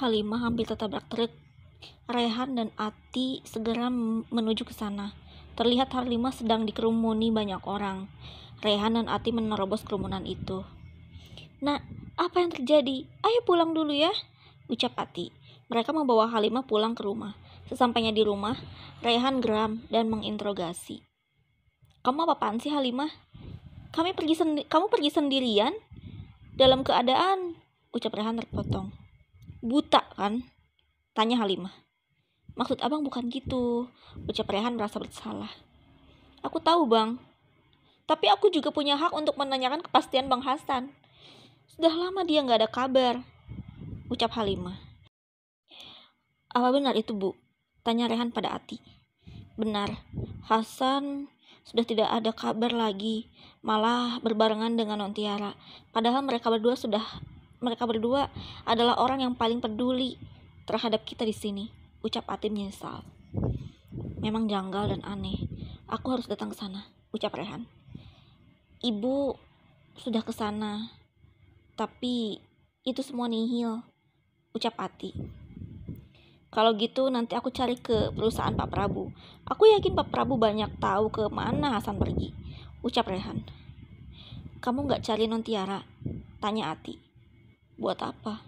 Halimah hampir tertabrak truk, Rehan dan Ati segera menuju ke sana. Terlihat Halimah sedang dikerumuni banyak orang. Rehan dan Ati menerobos kerumunan itu. "Nak, apa yang terjadi? Ayo pulang dulu ya," ucap Ati. Mereka membawa Halimah pulang ke rumah. Sesampainya di rumah, Rehan geram dan menginterogasi. "Kamu apa-apaan sih, Halimah? Kamu pergi sendirian? Dalam keadaan," ucap Rehan terpotong. "Buta kan?" tanya Halimah. "Maksud abang bukan gitu," ucap Rehan merasa bersalah. "Aku tahu bang, tapi aku juga punya hak untuk menanyakan kepastian Bang Hasan. Sudah lama dia gak ada kabar," ucap Halimah. "Apa benar itu, Bu?" tanya Rehan pada Ati. "Benar, Hasan sudah tidak ada kabar lagi, malah berbarengan dengan Nontiara. Padahal mereka berdua adalah orang yang paling peduli terhadap kita di sini," ucap Ati menyesal. "Memang janggal dan aneh. Aku harus datang ke sana," ucap Rehan. "Ibu sudah ke sana, tapi itu semua nihil," ucap Ati. "Kalau gitu nanti aku cari ke perusahaan Pak Prabu. Aku yakin Pak Prabu banyak tahu ke mana Hasan pergi," ucap Rehan. "Kamu gak cari Nontiara?" tanya Ati. "Buat apa?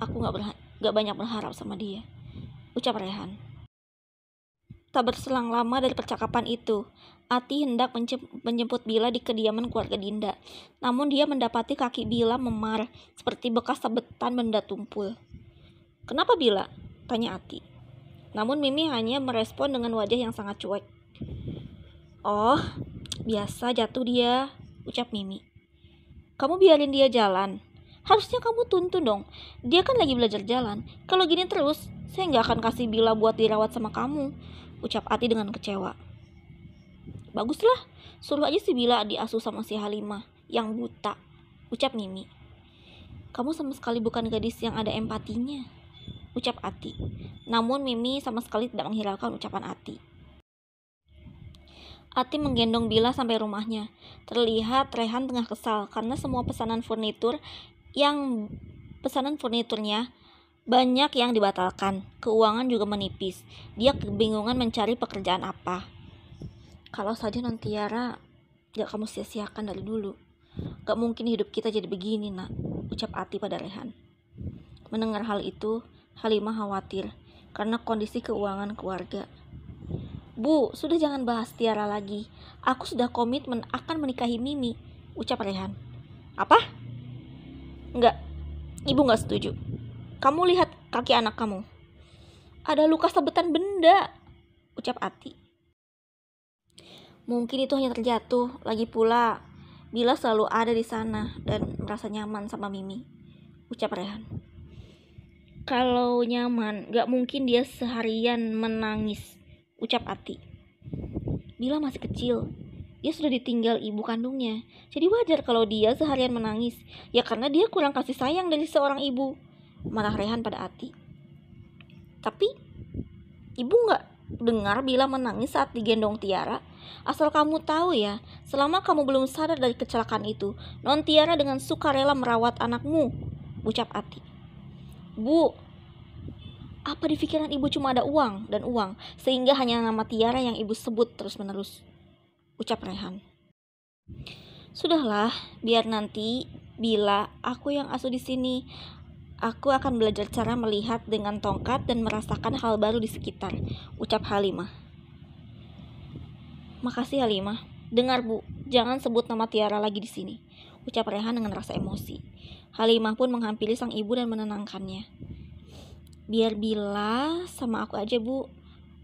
Aku gak banyak berharap sama dia," ucap Rehan. Tak berselang lama dari percakapan itu, Ati hendak menjemput Bila di kediaman keluarga Dinda. Namun dia mendapati kaki Bila memar seperti bekas sabetan benda tumpul. "Kenapa Bila?" tanya Ati. Namun Mimi hanya merespon dengan wajah yang sangat cuek. "Oh, biasa jatuh dia," ucap Mimi. "Kamu biarin dia jalan. Harusnya kamu tuntun dong. Dia kan lagi belajar jalan. Kalau gini terus, saya gak akan kasih Bila buat dirawat sama kamu," ucap Ati dengan kecewa. "Baguslah, suruh aja si Bila diasuh sama si Halimah yang buta," ucap Mimi. "Kamu sama sekali bukan gadis yang ada empatinya," ucap Ati. Namun Mimi sama sekali tidak menghiraukan ucapan Ati. Ati menggendong Bila sampai rumahnya. Terlihat Rehan tengah kesal karena semua pesanan furniturnya banyak yang dibatalkan. Keuangan juga menipis. Dia kebingungan mencari pekerjaan apa. "Kalau saja Nontiara gak kamu sia-siakan dari dulu, gak mungkin hidup kita jadi begini, Nak," ucap Ati pada Rehan. Mendengar hal itu, Halimah khawatir karena kondisi keuangan keluarga. "Bu, sudah jangan bahas Tiara lagi. Aku sudah komitmen akan menikahi Mimi," ucap Rehan. "Apa? Enggak, ibu gak setuju. Kamu lihat kaki anak kamu. Ada luka sabetan benda," ucap Ati. "Mungkin itu hanya terjatuh. Lagi pula, Bila selalu ada di sana dan merasa nyaman sama Mimi," ucap Rehan. "Kalau nyaman, gak mungkin dia seharian menangis," ucap Ati. "Bila masih kecil. Dia sudah ditinggal ibu kandungnya. Jadi wajar kalau dia seharian menangis. Ya karena dia kurang kasih sayang dari seorang ibu," marah Rehan pada Ati. "Tapi ibu gak dengar Bila menangis saat digendong Tiara? Asal kamu tahu ya, selama kamu belum sadar dari kecelakaan itu, Nontiara dengan sukarela merawat anakmu," ucap Ati. "Bu, apa di pikiran ibu cuma ada uang dan uang, sehingga hanya nama Tiara yang ibu sebut terus-menerus," ucap Rehan. "Sudahlah, biar nanti Bila aku yang asuh di sini. Aku akan belajar cara melihat dengan tongkat dan merasakan hal baru di sekitar," ucap Halimah. "Makasih Halimah. Dengar Bu, jangan sebut nama Tiara lagi di sini," ucap Rehan dengan rasa emosi. Halimah pun menghampiri sang ibu dan menenangkannya. "Biar Bila sama aku aja Bu.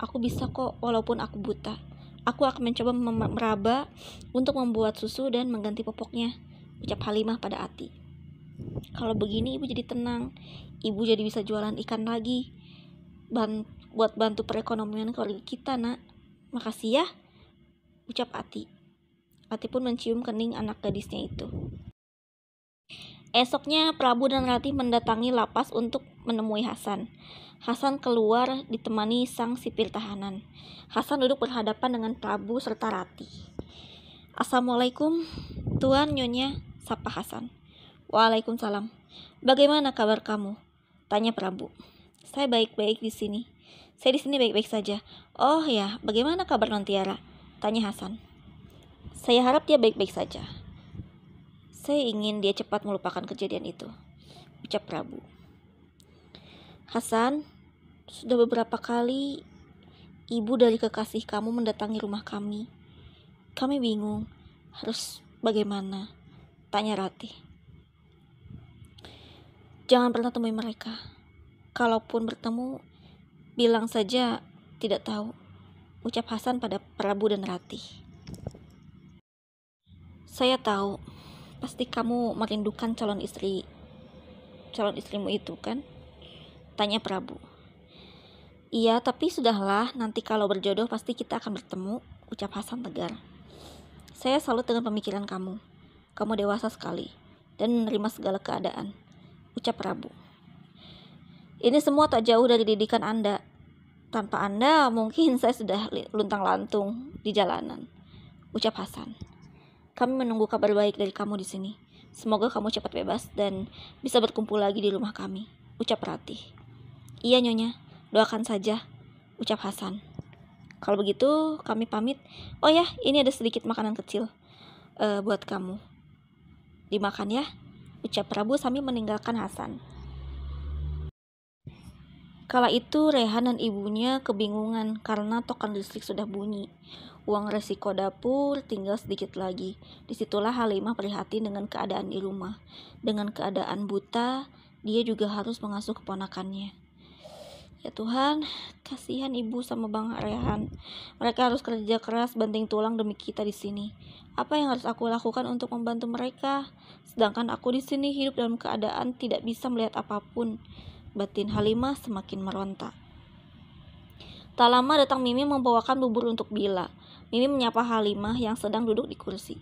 Aku bisa kok walaupun aku buta. Aku akan mencoba meraba untuk membuat susu dan mengganti popoknya," ucap Halimah pada Ati. "Kalau begini ibu jadi tenang. Ibu jadi bisa jualan ikan lagi. Buat bantu perekonomian keluarga kita, Nak. Makasih ya," ucap Ati. Ati pun mencium kening anak gadisnya itu. Esoknya Prabu dan Ratih mendatangi lapas untuk menemui Hasan. Hasan keluar ditemani sang sipir tahanan. Hasan duduk berhadapan dengan Prabu serta Ratih. "Assalamualaikum, Tuan Nyonya," sapa Hasan. "Waalaikumsalam. Bagaimana kabar kamu? Tanya Prabu. Saya baik-baik di sini. Saya di sini baik-baik saja. Oh ya, bagaimana kabar Nontiara? Tanya Hasan. Saya harap dia baik-baik saja. Saya ingin dia cepat melupakan kejadian itu, ucap Prabu. Hasan, sudah beberapa kali ibu dari kekasih kamu mendatangi rumah kami. Kami bingung harus bagaimana, tanya Ratih. Jangan pernah temui mereka. Kalaupun bertemu, bilang saja tidak tahu, ucap Hasan pada Prabu dan Ratih. Saya tahu, pasti kamu merindukan calon istrimu itu kan? Tanya Prabu. Iya, tapi sudahlah, nanti kalau berjodoh pasti kita akan bertemu, ucap Hasan tegar. Saya salut dengan pemikiran kamu. Kamu dewasa sekali dan menerima segala keadaan, ucap Prabu. Ini semua tak jauh dari didikan Anda. Tanpa Anda, mungkin saya sudah luntang-lantung di jalanan, ucap Hasan. Kami menunggu kabar baik dari kamu di sini. Semoga kamu cepat bebas dan bisa berkumpul lagi di rumah kami, ucap Ratih. Iya Nyonya, doakan saja, ucap Hasan. Kalau begitu, kami pamit. Oh ya, ini ada sedikit makanan kecil buat kamu. Dimakan ya, ucap Prabu sambil meninggalkan Hasan. Kala itu Rehan dan ibunya kebingungan karena token listrik sudah bunyi. Uang resiko dapur tinggal sedikit lagi. Disitulah Halimah prihatin dengan keadaan di rumah. Dengan keadaan buta, dia juga harus mengasuh keponakannya. Ya Tuhan, kasihan ibu sama Bang Rehan. Mereka harus kerja keras banting tulang demi kita di sini. Apa yang harus aku lakukan untuk membantu mereka? Sedangkan aku di sini hidup dalam keadaan tidak bisa melihat apapun. Batin Halimah semakin meronta. Tak lama datang Mimi membawakan bubur untuk Bila. Mimi menyapa Halimah yang sedang duduk di kursi.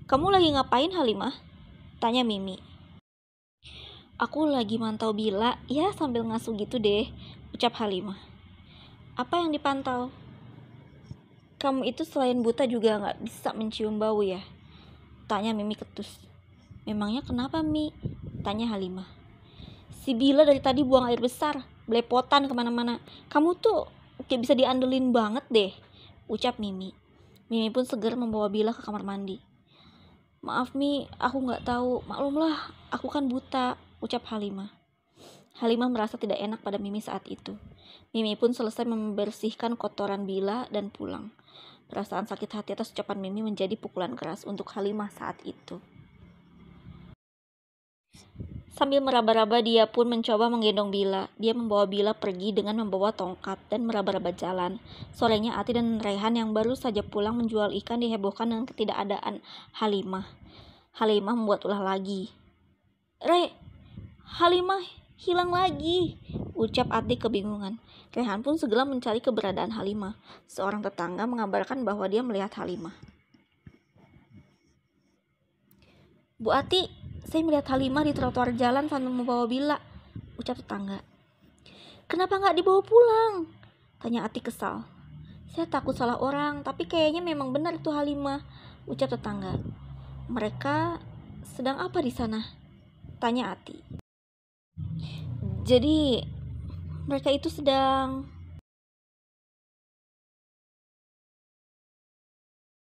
Kamu lagi ngapain Halimah? Tanya Mimi. Aku lagi mantau Bila, ya sambil ngasuh gitu deh, ucap Halimah. Apa yang dipantau? Kamu itu selain buta juga gak bisa mencium bau ya? Tanya Mimi ketus. Memangnya kenapa Mi? Tanya Halimah. Si Bila dari tadi buang air besar, belepotan kemana-mana. Kamu tuh kayak bisa diandelin banget deh, ucap Mimi. Mimi pun segera membawa Bila ke kamar mandi. Maaf Mi, aku gak tahu. Maklumlah, aku kan buta, ucap Halimah. Halimah merasa tidak enak pada Mimi saat itu. Mimi pun selesai membersihkan kotoran Bila dan pulang. Perasaan sakit hati atas ucapan Mimi menjadi pukulan keras untuk Halimah saat itu. Sambil meraba-raba dia pun mencoba menggendong Bila. Dia membawa Bila pergi dengan membawa tongkat dan meraba-raba jalan. Sorenya Ati dan Rehan yang baru saja pulang menjual ikan dihebohkan dengan ketidakadaan Halimah. Halimah membuat ulah lagi. Halimah hilang lagi, ucap Ati kebingungan. Rehan pun segera mencari keberadaan Halimah. Seorang tetangga mengabarkan bahwa dia melihat Halimah. Bu Ati, saya melihat Halimah di trotoar jalan sambil membawa Bila, ucap tetangga. Kenapa gak dibawa pulang? Tanya Ati kesal. Saya takut salah orang, tapi kayaknya memang benar itu Halimah, ucap tetangga. Mereka sedang apa di sana? Tanya Ati. Jadi mereka itu sedang